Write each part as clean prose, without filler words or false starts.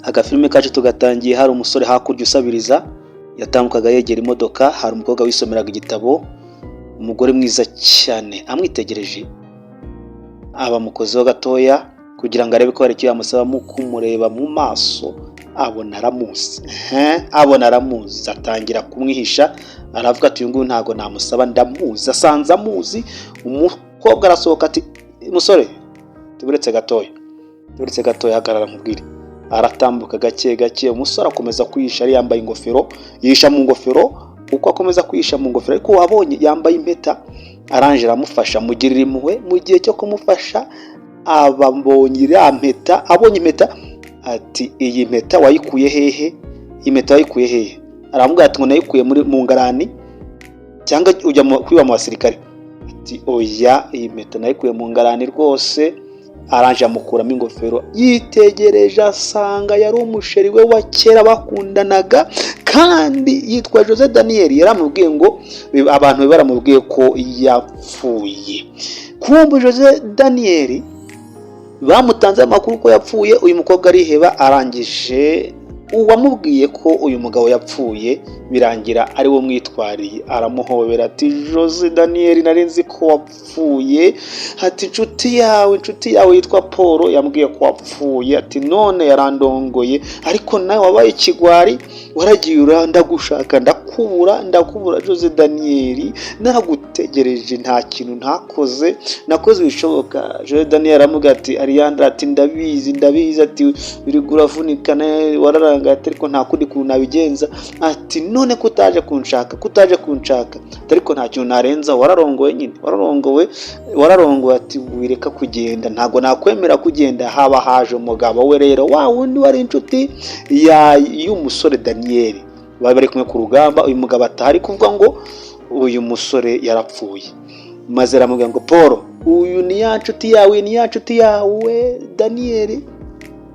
Agafilme kacu tugatangiye hari umusore hakurya usabiriza yatambukaga yegera imodoka, hari umukobwa wisomeraga igitabo, umugore mwiza cyane amwitegereje abamukozeho gatoya kugira ngo arebe ko hari icyo yamusaba mu kumureba mu maso, abona aramuzi atangira kumwihisha, aravuga ati uyu nguyu ntago namusaba ndamuzi, asanze amuzi. Umukobwa arasohoka ati musore tuburetse gatoya hagarara mubwire. Aratambuka gake umusore akomeza kwihisha, ari yambaye ingofero, yihisha mu ngofero. Uko akomeza kwihisha mu ngofero ariko wabonye yambaye impeta, aranje aramufasha mugirira impuhwe. Mu gihe cyo kumufasha abambonye iriya mpeta, abonye impeta ati iyi mpeta wayikuye hehe? Impeta wayikuye hehe? Aramubwira ati ngo nayikuye mu ngarani cyangwa ujya kwiba mu basirikare. Ati oya, iyi mpeta nayikuye mu ngarani rwose. Aranje amukuramo ingofero, yitegereje asanga yari umusheri we wa kera bakundanaga, kandi yitwa Jose Daniel. Yaramubwiye ngo abantu baramubwiye ko yapfuye. Kumbe Jose Daniel bamutanze amakuru ko yapfuye. Uyu mukobwa ariheba, arangije uwamubwiye ko uyu mugabo yapfuye birangira ari wo mwitwariye, aramuhobera ati Jose Daniel nari nzi ko wapfuye. Ati inshuti yawe yitwa Paul yambwiye ko wapfuye, ati none yarandongoye ariko nawe wabaye ikigwari, waragiye ndagushaka ndakubura Jose Daniel, naragutegereje nta kintu nakoze bishoboka. Jose Daniel aramubwira ati Ariandra, ati ndabizi ati biri guravunika wararanga ariko nta kundi kuntu nabigenza. Ati none kutaje kunshaka ariko nta kintu narenza, wararongowe nyine wararongowe. Ati wireka kugenda, ntago nakwemera kugenda. Haba haje umugabo we rero wa wundi wari inshuti y'umusore Daniel, bari kumwe ku rugamba. Uyu mugabo atari kuvuga ngo uyu musore yarapfuye, maze aramubwira ngo Paul uyu ni ya nshuti yawe Daniel.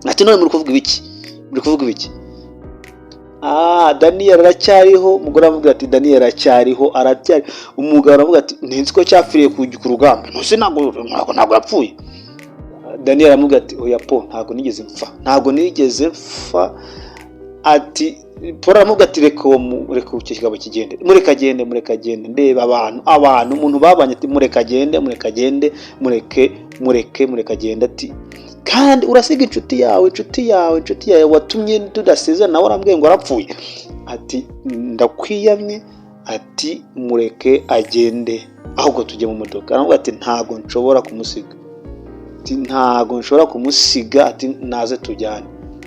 Ati none muri kuvuga ibiki? Daniel aracyariho. Umugore aramubwira ati Daniel aracyariho. Umugabo aramubwira ati ntinzi ko cyapfiriye ku rugamba, nose ntabwo yapfuye. Daniel aramubwira ati oya Paul ntabwo nigeze mfa. Ati Paul aramubwira ati reka icyo kigabo kigende, mureka agende ndeba abantu umuntu babanye, ati mureka agende ati kandi urasiga inshuti yawe watumye tudasezerana, nawe arambwiye ngo arapfuye. Ati ndakwiyamye, ati mureke agende ahubwo tujye mu modoka. Aramubwira ati ntago nshobora kumusiga, ati naze tujyane.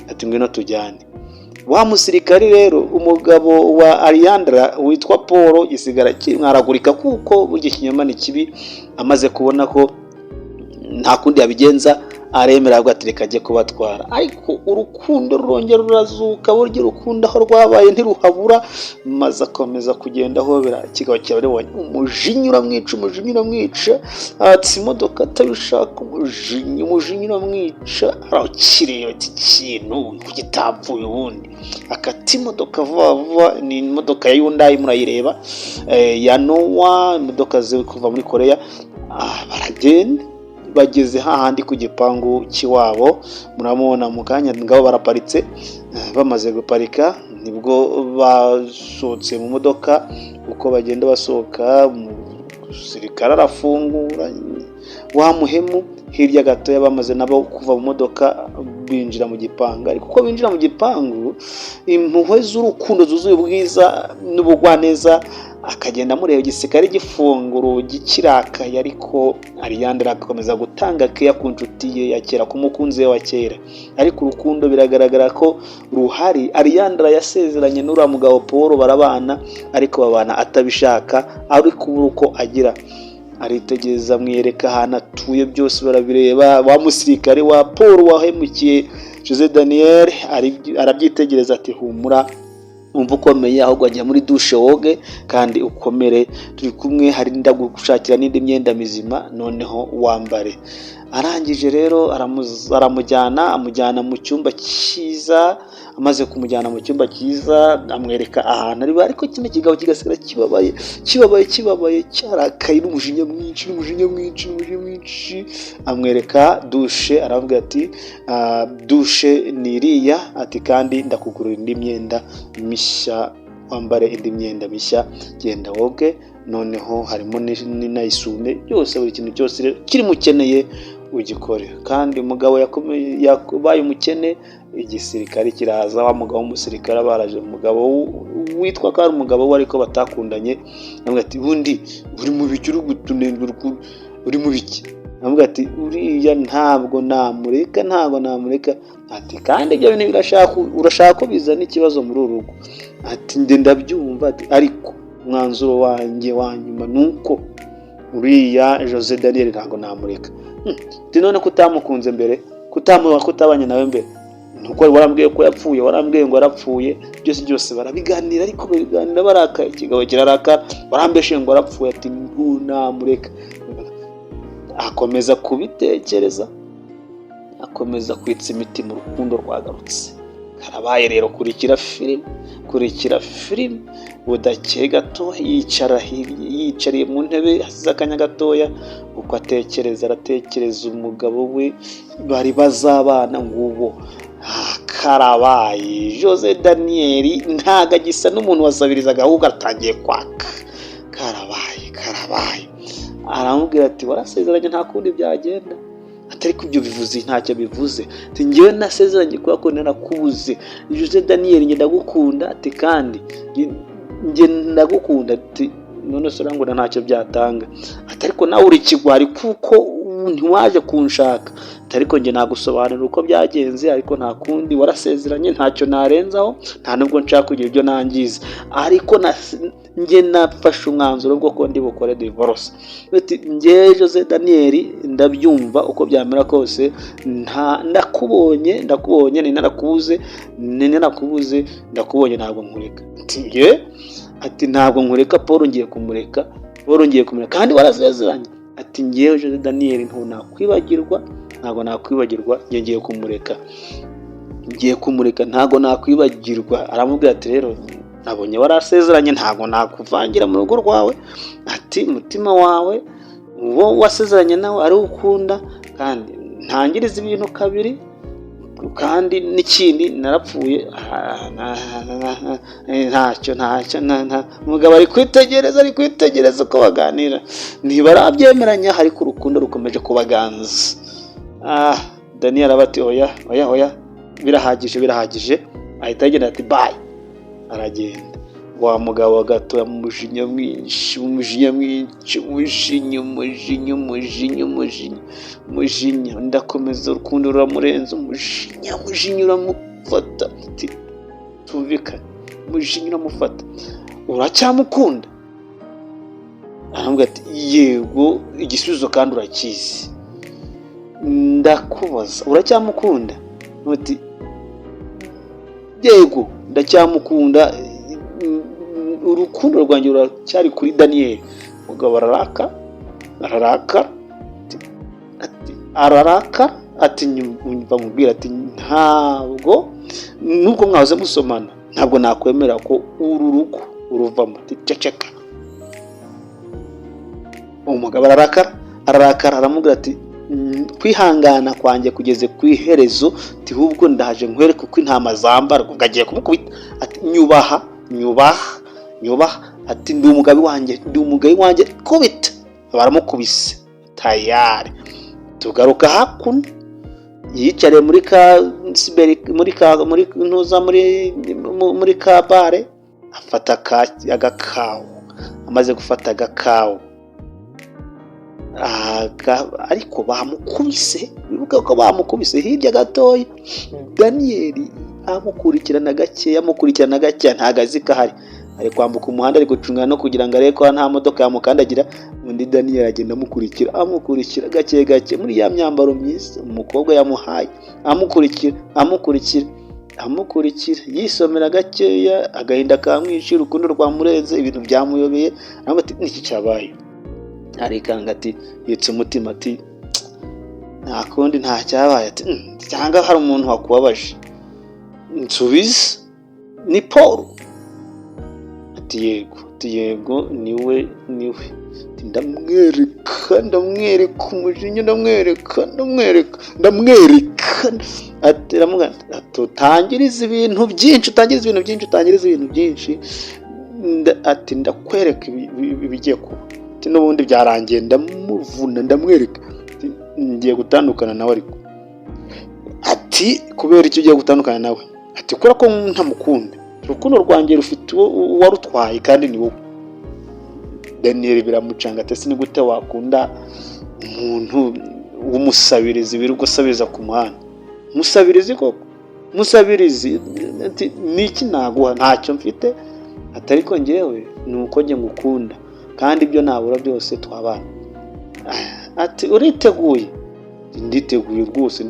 Ati ngwino tujyane. Wa musirikari rero umugabo wa Ariandra witwa Paul gisigara kimwaragurika kuko buryo ikinyoma ni kibi. Amaze kubona ko nta kundi yabigenza, aremera agatereka ajye kubatwara. Ariko urukundo rurongera rurazuka, buryo urukundo aho rwabaye ntiruhabura, maze akomeza kugenda ahobera. Kigabo cyabonye umujinya uramwica. Ati imodoka atabishaka, umujinya uramwica. Arakireba ati ikintu kugitapfuye ubundi akati imodoka vuba. Ni imodoka ya Hyundai murayireba, ya Noah, imodoka ziri kuva muri Korea. Baragenda bageze hahandi ku gipangu kiwabo, muramubona mu kanya ngabo baraparitse. Bamaze guparika nibwo basohotse mu modoka. Uko bagenda basohoka, umusirikare arafungura, wa muhemu hirya gato bamaze nabo kuva mu modoka binjira mu gipangu. Ariko uko binjira mu gipangu, impuhwe z'urukundo zuzuye ubwiza n'ubugwaneza, akagenda mureba igisirikare gifunguro gikirakaye. Ariko Ariandra agakomeza gutanga keya ku nshuti ye ya kera, ku mukunzi we wa kera. Ariko urukundo biragaragara ko ruhari. Ariandra yasezeranye n'uriya mugabo Paul, barabana ariko babana atabishaka, ariko kubura uko agira. Aritegereza mwiyereka ahantu atuye, byose barabireba. Wa musirikare wa Paul wahemukiye Jose Daniel arabyitegereza ati humura, umva ukomeye, ahubwo ajya muri dushe woge kandi ukomere, turi kumwe, hari ndagushakira n'indi myenda mizima noneho wambare. arangije rero amujyana mu cyumba cyiza. Amaze kumujyana mu cyumba cyiza amwereka ahantu ari, ariko kino kigabo kigasigara kibabaye cyarakaye n'umujinya mwinshi. Amwereka dushe, aravuga ati dushe ni iriya, ati kandi ndakugurira indi myenda mishya, wambare indi myenda mishya, genda woge, noneho harimo n'ayisume, byose buri kintu cyose kiri mukeneye ugikore. Kandi umugabo yabaye umukene, igisirikare kiraza, wa mugabo w'umusirikare baraje, umugabo witwa ko ari umugabo we ariko batakundanye, avuga ati bundi uri mu biki, uri gutunenga, uri mu biki? Avuga ati uriya ntabwo namureka, ati kandi ibyo bintu urashaka ko bizana ikibazo muri uru rugo, ati nde ndabyumva, ati ariko umwanzuro wanjye wa nyuma nuko uriya Jose Daniel ntabwo namureka. None kutamukunze mbere, kutabanye nawe mbere, nuko warambwiye ko yapfuye, warambwiye ngo arapfuye, byose barabiganira, ariko babiganira barakaye, ikigabo kiraraka, warambeshe ngo arapfuye, ati ntunamureka. Akomeza kubitekereza, akomeza kwitsa imiti mu rukundo rwagarutse. Karabaye rero, kurikira filime budakeye gato, yicariye mu ntebe hasize akanya gatoya, uko aratekereza umugabo we bari bazabana ngubo. Karabaye, Jose Daniel ntago agisa n'umuntu wasabirizaga, ahubwo atangiye kwaka. Karabaye aramubwira ati warasezeranye nta kundi byagenda, atari ko ibyo bivuze ntacyo bivuze, ati ngewe nasezeranye kubera ko narakubuze Jose Daniel, njye ndagukunda, ati kandi njye ndagukunda, ati none se urangura ntacyo byatanga, ati ariko nawe uri kigwari kuko ntiwaje kunshaka, ati ariko njye nagusobanurira uko byagenze, ariko nta kundi, warasezeranye ntacyo narenzaho, nta nubwo nshaka kugira ibyo nangiza, ariko njye nafashe umwanzuro bwo ko ndi bukore divorce. Ati njye Jose Daniel ndabyumva uko byamera kose, ndakubonye ndakubonye ntabwo nkureka. Ati ntabwo nkureka Paul, ngiye kumureka kandi warasezeranye. Ati ngewe Jose Daniel ntabwo nakwibagirwa, ngiye kumureka ntabwo nakwibagirwa. Aramubwira ati rero nabonye warasezeranye, ntabwo nakuvangira mu rugo rwawe, ati umutima wawe uwo wasezeranye nawe ari ukunda, kandi ntangiriza ibintu kabiri, kandi n'ikindi narapfuye. Ntacyo umugabo ari kwitegereza uko baganira, ntibarabyemeranya, ariko urukundo rukomeje kubaganza. Daniel aba ati oya birahagije, ahita agenda ati bye, aragenda. Wa mugabo gatoya mu mujinya mwinshi, ndakomeza, urukundo ruramurenza, umujinya uramufata, ati tumvikane, umujinya uramufata, uracyamukunda? Aramubwira ati yego, igisubizo kandi urakizi, ndakubaza uracyamukunda? Ati yego ndacyamukunda, urukundo rwanjye ruracyari kuri Daniel. Umugabo araraka, ati nyumva mubwira, ati ntabwo nubwo mwahoze musomana, ntabwo nakwemera ko uru rugo uruvamo, ati ceceka. Umugabo ararakara, aramubwira ati kwihangana kwanjye kugeze ku iherezo, ati ahubwo ndaje nkwereke uko intama zambara. Ugagiye kumukubita, ati nyubaha, ati ndi umugabi wanjye, kubita. Baramukubise tayari. Tugaruka hakuno, yicariye muri ka bare, afata agakawa. Amaze gufata agakawa, ariko bibuka ko bamukubise hirya gatoya. Daniel amukurikirana gake, ntago azi ko ahari, ari kwambuka umuhanda, ari gucunga no kugira ngo arebe ko nta modoka yamukandagira. Undi Daniel agenda amukurikira gake muri ya myambaro myiza umukobwa yamuhaye, amukurikira yisomera gakeya, agahinda kamwishe, urukundo rwamurenze, ibintu byamuyobeye. Ati niki cyabaye? Arikanga ati yitse umutima, ati nta kundi nta cyabaye ati cyangwa hari umuntu wakubabaje nsubize ni Paul ati yego niwe ndamwereka umujinya ndamwereka ati utangiriza ibintu byinshi ati ndakwereka ibigiye kuba ati n'ubundi byarangiye ndamuvuna ndamwereka ngiye gutandukana nawe ariko ati kubera icyo ugiye gutandukana nawe ati kubera ko ntamukunda urukundo rwanjye rufite warutwaye kandi ni wowe. Daniel biramucanga ati ni gute wakunda umuntu w'umusabirizi wirirwa usabiriza ku muhanda musabirizi ati niki naguha ntacyo mfite ati ariko njyewe nuko njye ngukunda kandi ibyo nabura byose twabana. Ati uriteguye nditeguye rwose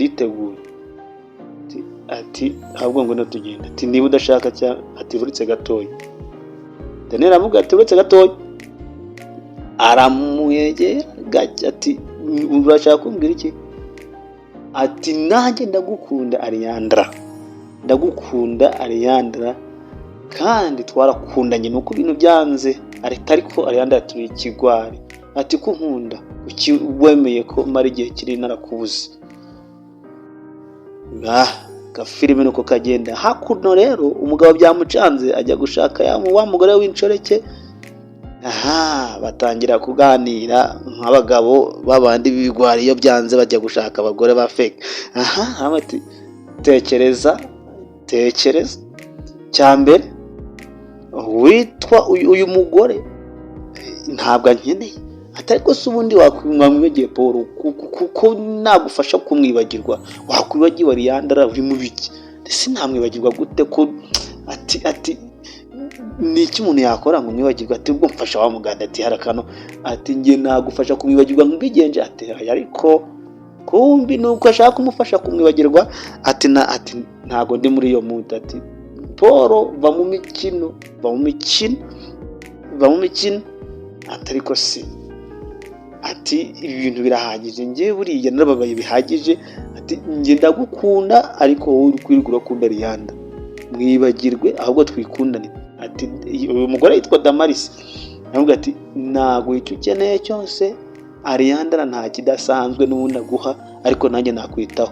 ati ahubwo ngo tugenda ati niba udashaka ati uretse gatoya. Daniel avuga ati uretse gatoya aramuyegera gake ati urashaka kumbwira iki ati nanjye ndagukunda Ariandra kandi twarakundanye nuko ibintu byanze ariko Ariandra turi ikigwari ati ko nkunda wemeye ko mara igihe kiri narakubuze. Filime nuko kagenda hakuno rero umugabo byamucanze ajya gushaka wa mugore w'inshoreke. Batangira kuganira nk'abagabo babandi b'ibigwari iyo byanze bajya gushaka abagore ba fake. Ati tekereza cyambere witwa uyu mugore ntabwo ankeneye atariko se ubundi wakwimwamwegeye Paul kuko nagufasha kumwibagirwa wakwibagiwe Ariandra uri mu biki ndetse namwibagirwa gute ko ati niki umuntu yakora ngo mwibagirwa ati ubwo mfasha wa muganda ati harakano ati nge nagufasha kumwibagirwa nk'ubigenje ati ariko kumbi nuko ashaka kumufasha kumwibagirwa ati ntago ndi muri iyo mood ati Paul va mu mikino atariko si ati ibintu birahagije nge buriya narababaye bihagije ati nge ndagukunda ariko wowe uri kwirigura kunda Ariandra mwibagirwe ahubwo twikundane. Ati uyu mugore yitwa Damaris avuga ati nago icyo ukeneye cyose Ariandra nta kidasanzwe n'ubundi aguha ariko nanjye nakwitaho.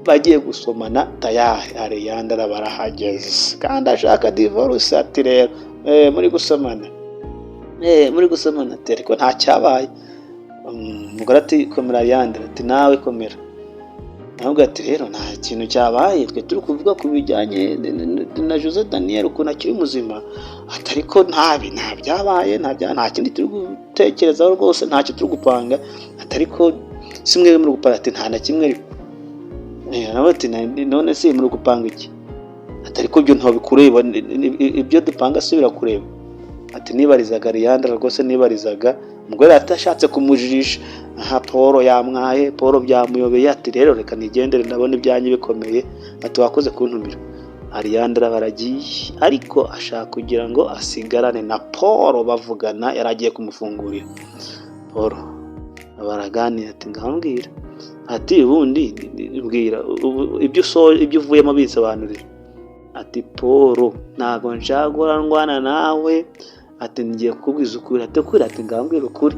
Bagiye gusomana tayari Ariandra barahageze kandi ashaka divorce ati rero muri gusomana ati ariko nta cyabaye. Umugore ati komera Ariandra ati nawe komera. Ahubwo ati rero nta kintu cyabaye twe turi kuvuga ku bijyanye na Jose Daniel uko nakiri muzima atariko nta byabaye nta kindi turi gutekerezaho rwose ntacyo turi gupanga atariko simwe muri gupanga ati nta na kimwe ariko ati none se muri gupanga iki atariko byo ntabikureba ibyo dupanga subira kureba ati nibarizaga Ariandra rwose nibarizaga umugore atashatse kumujijisha Paul yamwaye Paul byamuyobeye ati rero reka nigendere ndabona ibyanyu bikomeye ati wakoze kuntumira. Ariandra baragiye ariko ashaka kugira ngo asigarane na Paul bavugana yaragiye kumufungurira. Paul baraganira ati ngambwira ati ubundi mbwira ibyo uvuyemo bisobanurira ati Paul ntago nshagora ndwana nawe ati ngiye kukubwiza ukuri ati ngambwira ukuri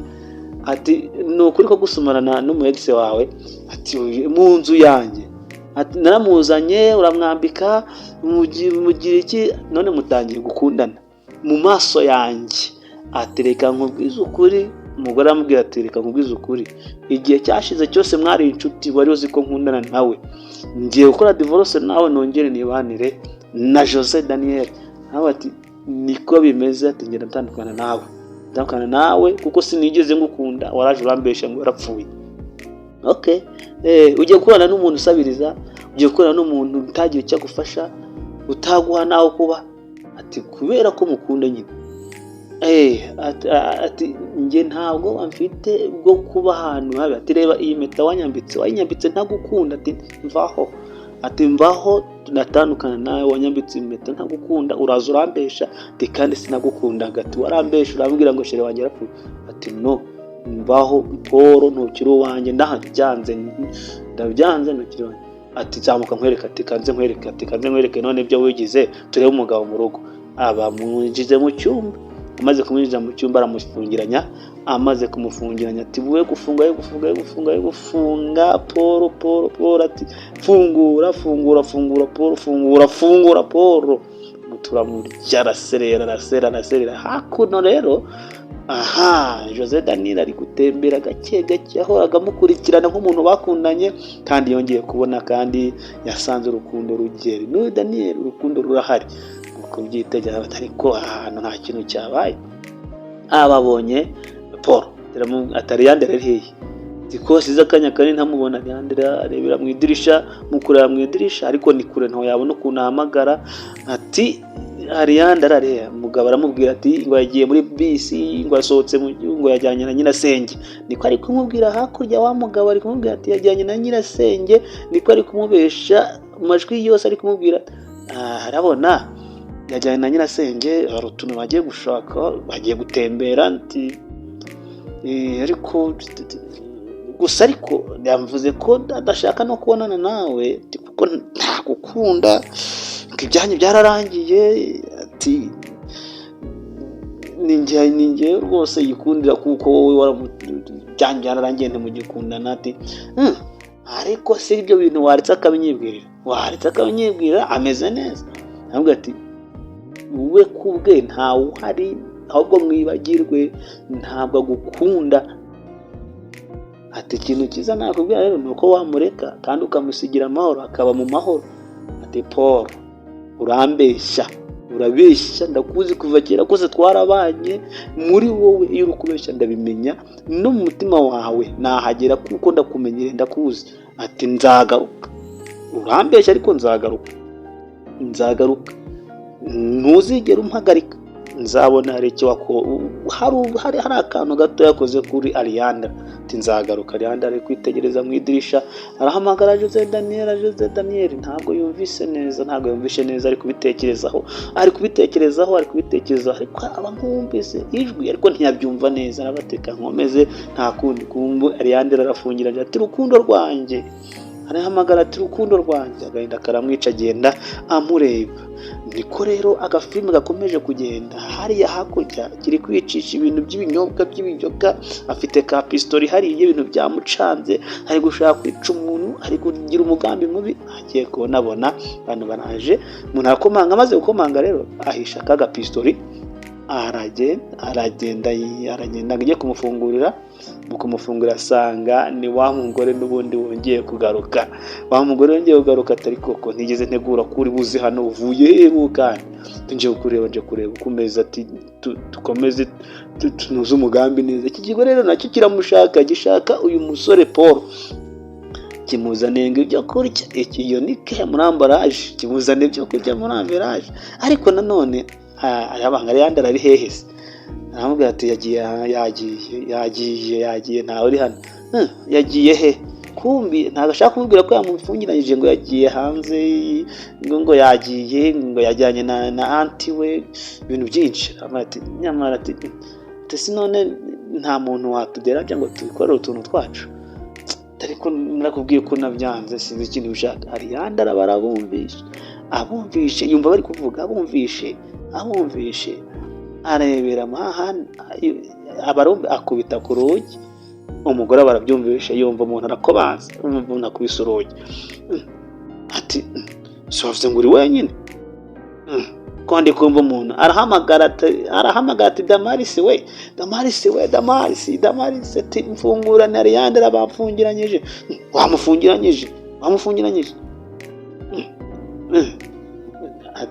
ati nukuri ko gusumana n'umu ex wawe ati mu nzu yanjye ati naramuzanye uramwambika mugira iki none mutangiye gukundana mu maso yanjye ati reka nkubwiza ukuri. Umugore amubwira ati reka nkubwiza ukuri igihe cyashize cyose mwari inshuti wari uzi ko nkundana nawe ngiye gukora divorce nawe nongere nibanire na Jose Daniel. Ati niko bimeze ati ngenda ntandukana nawe kuko sinigeze ngukunda waraje urambesha ngo yarapfuye. Ugiye kubana n'umuntu usabiriza ugiye kubana n'umuntu utagiye icyo gufasha utaguha naho kuba ati kubera ko mukunda nyine ati nge ntabwo amfite bwo kuba ahantu habi ati reba iyi mpeta wanyambitse ntagukunda ati mvaho tunatandukana nawe wanyambitse impeta ntagukunda uraza urambesha ati kandi sinagukunda ati warambesha urambwira ngo shere wanjye yarapfuye ati no mbaho Paul ntukiri uwanjye ndabyanze ntukiri uwanjye. Ati zamuka nkwereka, ati kanze nkwereke none ibyo wigize turebe umugabo mu rugo. Abamunjize mu cyumba, amaze kumwinjiza mu cyumba aramufungiranya, amaze kumufungiranya ati buwe gufunga Paul ati fungura Paul. Turamurya araserera hakuno rero. Jose Daniel ari gutembera gake ahoraga amukurikirana nk'umuntu bakundanye, kandi yongeye kubona kandi yasanze urukundo rugeri no Daniel, urukundo rurahari uko byitegereza, ariko ahantu nta kintu cyabaye. Ababonye Paul atari yandere hehe zikose zakanya kane ntamubona, yandera arebera mu idirisha, mukureba mu idirisha ariko ni kure ntaho yabona ukuntu ahamagara. Ati Arianda arareba, umugabo aramubwira ati ngo yagiye muri bisi, ngo asohotse mu ngo yajyanye na nyirasenge. Niko ari kumubwira hakurya, wa mugabo ari kumubwira ati yajyanye na nyirasenge, niko ari kumubesha amajwi yose ari kumubwira. Arabona yajyanye na nyirasenge, hari utuntu bagiye gushaka, bagiye gutembera. Ati ariko gusa ariko yamvuze ko adashaka no kubonana nawe kuko nta gukunda, ibyanyu byararangiye. Ati ninjye rwose yikundira kuko wowe warabyanyu byararangiye ntimugikundana. Ati ariko se ibyo bintu waretse akabinyibwirira, ameze neza. Ntabwo ati wowe kubwe ntawe uhari, ahubwo mwibagirwe, ntabwo agukunda. Ati ikintu cyiza nakubwira rero ni uko wamureka kandi ukamusigira amahoro, akaba mu mahoro. Ati Paul urabeshya, ndakuzi kuva kera kose twarabanye, muri wowe iyo uri kubeshya ndabimenya, no mu mutima wawe nahagera kuko ndakumenyere, ndakuzi. Ati nzagaruka, urambeshya ariko nzagaruka, ntuzigera umpagarika, nzabona hari icyo hari akantu gato yakoze kuri Arianda. Ati nzagaruka. Arianda ari kwitegereza mu idirisha, arahamagara Jose Daniel, ntabwo yumvise neza, ari kubitekerezaho, ariko aba nkumvise ijwi ariko ntiyabyumva neza, arabateka nkomeze nta kundi kumbu. Arianda arafungiranye ati rukundo rwanjye, arahamagara ati rukundo rwanjye, agahinda karamwica, agenda amureba. Niko rero agafilime gakomeje kugenda, hariya hakurya kiri kwicisha ibintu by'ibinyoga, afite ka pistori hariya, ibintu byamucanze, ari gushaka kwica umuntu, ari kugira umugambi mubi. Agiye kubonabona abantu baraje, umuntu arakomanga, amaze gukomanga rero ahisha kaga pistori, aragenda agiye kumufungurira. Mu kumufungura asanga ni wa mugore n'ubundi wongeye kugaruka. Wa mugore wongeye kugaruka atari koko ntigeze ntegura kuri buzi hano, uvuye hehe kandi nje kureba ukomeza. Ati dukomeze tunuze umugambi neza. Iki kigo rero nacyo kiramushaka, gishaka uyu musore Paul, kimuzanenga ibyo kurya. Iyo ni ke muri ambaraje, kimuzanira ibyo kurya muri ambaraje, ariko nanone ayabanga yandara ari hehe se? Aramubwira ati yagiye ntawe uri hano. Yagiye he? Kumbi ntabwo ashaka kumubwira ko yamufungiranyije, ngo yagiye hanze, ngo yagiye, ngo yajyanye na anti we, ibintu byinshi. Ati nyamara ati none nta muntu watuderanja ngo tubikorere utuntu twacu. Ariko narakubwiye ko nabyanze, sinzi ikintu ushaka. Arianda abumvishe, yumva bari kuvuga, abumvishe arebera amahane, abarumbe akubita ku rugi. Umugore barabyumvishe, yumva umuntu arakobanza, umuntu akubise urugi. Ati sovuze ngo uri wenyine? Ko ndi kumva umuntu arahamagara ati Damaris we, ati mfungura na Arianda bamfungiranyije. Wamufungiranyije?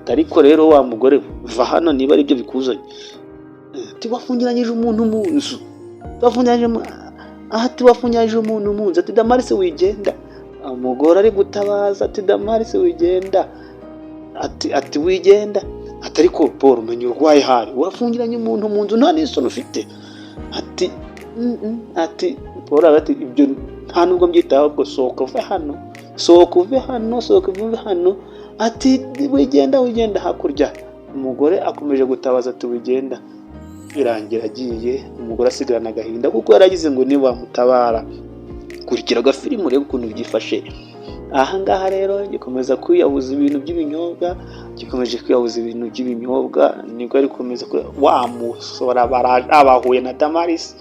Ariko rero wa mugore va hano niba ari byo bikuzanye. Ati wafungiranyije umuntu mu nzu, wafungiranyije umuntu mu nzu. Ati Damaris wigenda. Umugore ari gutabaza ati Damaris wigenda. Ati wigenda. Ati ariko Paul umenye urwaye hari, wafungiranye umuntu mu nzu nta n'isoni ufite. Ati Paul ati ibyo nta nubwo mbyitaho, ubwo sohoka uve hano. Ati wigenda hakurya. Umugore akomeje gutabaza ati wigenda. birangira agiye, umugore asigarana agahinda kuko yaragize ngo niba mutabara. Kurikira agafilimi urebe ukuntu byifashe. Aha ngaha rero gikomeza kwiyahuza ibintu by'ibinyobwa, nibwo ari komeza wamusora abahuye na Damaris.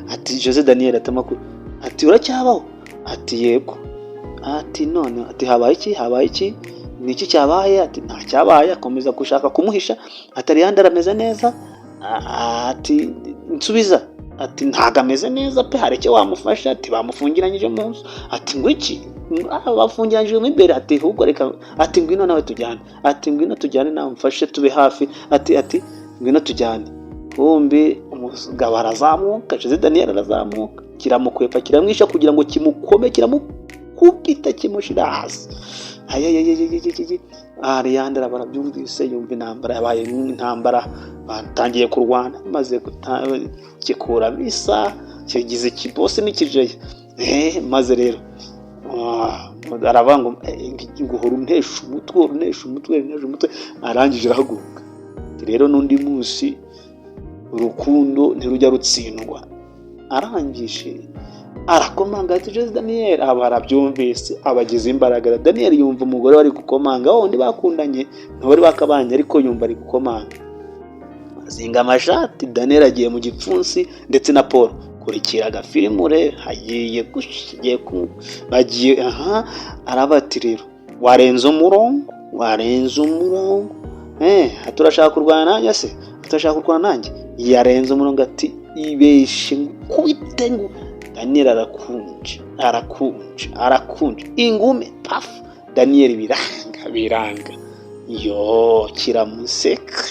Ati Jose Daniel atamakuru, ati uracyabaho? Ati yego. Ati none, ati habaye iki? Niki cyabaye? Ati nta cyabaye. Akomeza gushaka kumuhisha. Ati Arianda arameze neza? Ati nsubiza. Ati ntago ameze neza pe, hari icyo wamufasha? Ati bamufungiranyije mu nzu. Ati ngo iki? Bafungiranyije mu imbere. Ati ahubwo reka, ati ngwino nawe tujyane. Ati ngwino tujyane namufashe tube hafi. Ati ngwino tujyane. Kumbi umugabo arazamuka, Jose Daniel arazamuka, kiramukwepa kiramwisha kugira ngo kimukome, kiramukubita kimushira hasi. Arianda barabyumvise, yumva intambara yabaye intambara, batangiye kurwana, maze gukekura bisa kigize kibose n'ikijeye. Maze rero aravuga ngo untesha umutwe, arangije arahaguruka. Rero n'undi munsi urukundo ntirujya rutsindwa. Arangije arakomanga ati Jose Daniel, abarabyumvise abagize imbaraga. Daniel yumva umugore wari gukomanga, wundi bakundanye ntibari bakabanye, ariko yumva ari gukomanga. Azinga amashati, Daniel agiye mu gipfunsi ndetse na Paul. Kurikira agafilimi bagiye arabati rero warenze umurongo. Turashaka kurwana nanjye se? Turashaka kurwana nanjye? Yarenze umurongo. Ati ibeshe kubite ngo Daniel arakunje ingume pafu. Daniel biranga kiramuseka.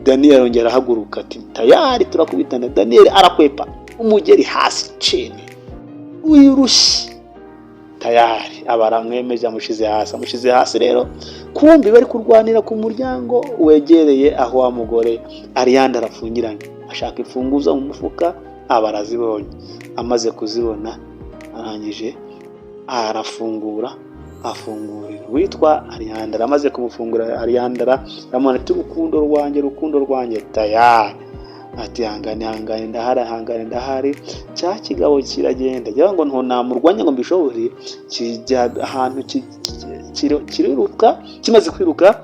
Daniel arongera ahaguruka ati tayari turakubitana. Daniel arakwepa umugeri hasi cene uyirushye tayari abaramwemeje amushize hasi. Rero kumbi bari kurwanira ku muryango wegereye aho wa mugore Arianda arafungiranye, ashaka imfunguzo mu mufuka, abarazibonye. Amaze kuzibona arangije afungurira witwa Arianda. Amaze kumufungura Arianda aramubona ati rukundo rwanjye tayari. Ati hangane ndahari. Cya kigabo kiragenda ngira ngo ntonamurwanya ngo mbishobore, kijya ahantu kiriruka. Kimaze kwiruka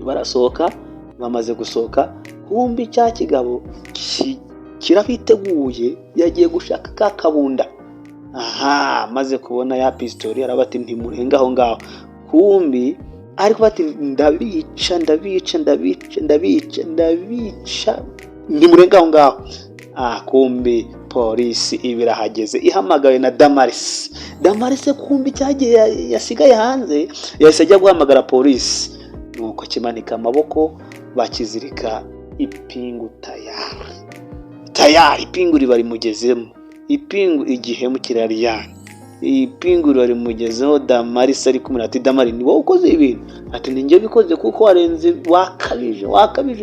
barasohoka. Bamaze gusohoka kumbi cya kigabo kirabiteguye, yagiye gushaka ka kabunda. Maze kubona ya pistori arabati ntimurenga aho ngaho. Kumbi ariko bati ndabica ntimurenga aho ngaho. Kumbi polisi ibirahageze ihamagawe na Damaris. Kumbi cyagiye yasigaye hanze, yahise ajya guhamagara polisi. Nuko kimanika amaboko, bakizirika ipingu tayari. Ipingu ribari mugezemo, ipingu igihemu kirariyana, ipingu ribari mugezeho. Damaris ari kumwe ati Damaris ni wowe ukoze ibintu? Ati ninjye bikoze kuko warenze, wakabije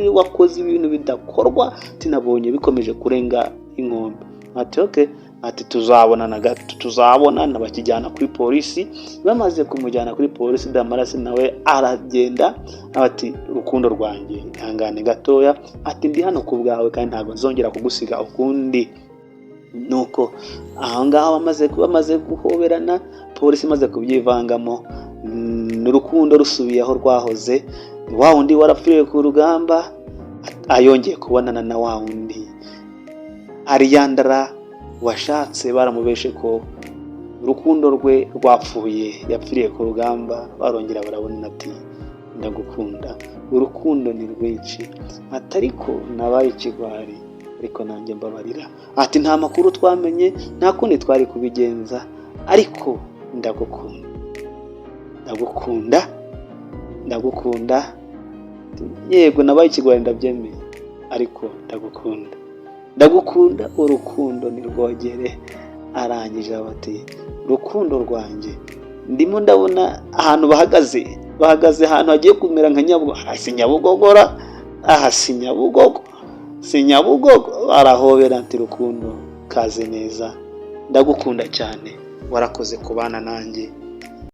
wakoze ibintu bidakorwa. Ati nabonye bikomeje kurenga inkombe. Ati okay. Ati tuzabonana. Bakijyana kuri polisi. Bamaze kumujyana kuri polisi, Damaris nawe aragenda. Ati rukundo rwanjye ihangane gatoya. Ati ndi hano ku bwawe kandi ntabwo nzongera kugusiga ukundi. Nuko aho ngaho bamaze guhoberana, polisi imaze kubyivangamo, n'urukundo rusubiye aho rwahoze. Wa wundi warapfiriye ku rugamba ayongeye kubonana na wa wundi Arianda washatse. Baramubeshe ko urukundo rwe rwapfuye, yapfiriye ku rugamba. Barongera barabona ati ndagukunda, urukundo ni rwinshi. Atariko nabaye ikigwari, ariko nanjye mbabarira. Ati nta makuru twamenye, nta kundi twari kubigenza, ariko ndagukunda. Yego nabaye ikigwari ndabyemeye, ariko ndagukunda, urukundo ni rwogere. Arangije ati rukundo rwanjye. Ndimo ndabona ahantu bahagaze ahantu hagiye kumera nka Nyabugogo. Arahobera ati rukundo kaze neza, ndagukunda cyane, warakoze kubana nanjye.